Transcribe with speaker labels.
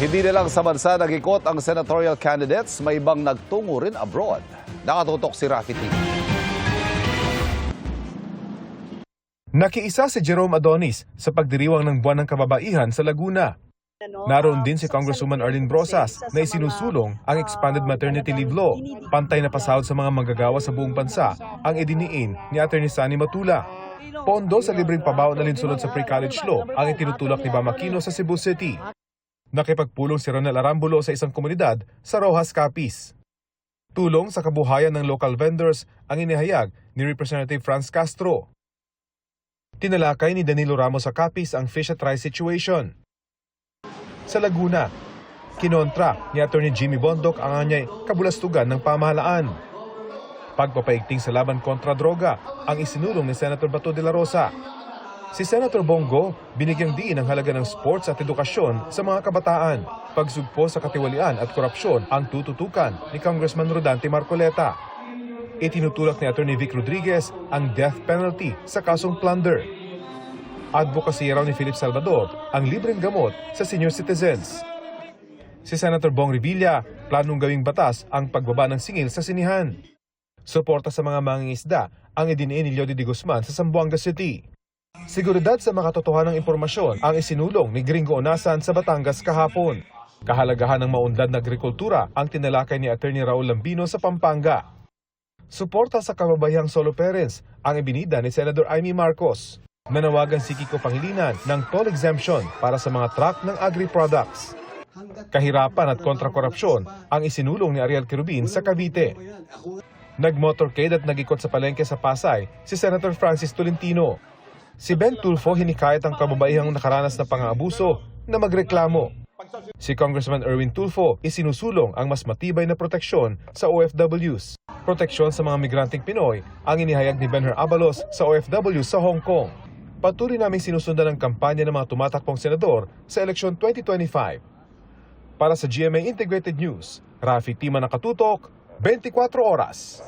Speaker 1: Hindi na lang sa bansa nag-ikot ang senatorial candidates, may ibang nagtungo rin abroad. Nakatutok si Rafi T.
Speaker 2: Nakiisa si Jerome Adonis sa pagdiriwang ng Buwan ng Kababaihan sa Laguna. Naroon din si Congresswoman Arlene Brosas na isinusulong ang expanded maternity leave law, pantay na pasahod sa mga manggagawa sa buong bansa ang idiniin ni Atty. Sani Matula. Pondo sa libreng pabaon na linsunod sa pre-college law ang itinutulak ni Bam Aquino sa Cebu City. Nakipagpulong si Ronel Arambulo sa isang komunidad sa Rojas, Capiz. Tulong sa kabuhayan ng local vendors ang inihayag ni Representative Franz Castro. Tinalakay ni Danilo Ramos sa Capiz ang fish at rice situation. Sa Laguna, kinontra ni Atty. Jimmy Bondoc ang anyay kabulastugan ng pamahalaan. Pagpapaigting sa laban kontra droga ang isinulong ni Senator Bato de la Rosa. Si Senator Bongo binigyang diin ang halaga ng sports at edukasyon sa mga kabataan. Pagsugpo sa katiwalian at korupsyon ang tututukan ni Congressman Rodante Marcoleta. Itinutulak ni Atty. Vic Rodriguez ang death penalty sa kasong plunder. Advocacy raw ni Philip Salvador ang libreng gamot sa senior citizens. Si Senator Bong Revilla planong gawing batas ang pagbaba ng singil sa sinihan. Suporta sa mga mangingisda ang idiniin ni Leody de Guzman sa Zamboanga City. Seguridad sa makatotohanang impormasyon ang isinulong ni Gringo Onasan sa Batangas kahapon. Kahalagahan ng maunlad na agrikultura ang tinalakay ni Atty. Raul Lambino sa Pampanga. Suporta sa kababayang solo parents ang ibinida ni Senador Amy Marcos. Nanawagan si Kiko Pangilinan ng toll exemption para sa mga truck ng agri-products. Kahirapan at kontra-korupsyon ang isinulong ni Ariel Quirubin sa Cavite. Nag-motorcade at nag-ikot sa palengke sa Pasay si Senator Francis Tolentino. Si Ben Tulfo hinikayat ang kababaihang nakaranas ng pang-aabuso na magreklamo. Si Congressman Erwin Tulfo isinusulong ang mas matibay na proteksyon sa OFWs. Proteksyon sa mga migranteng Pinoy ang inihayag ni Benher Abalos sa OFW sa Hong Kong. Patuloy naming sinusundan ang kampanya ng mga tumatakbong senador sa eleksyon 2025. Para sa GMA Integrated News, Rafi Tima Nakatutok, 24 Oras.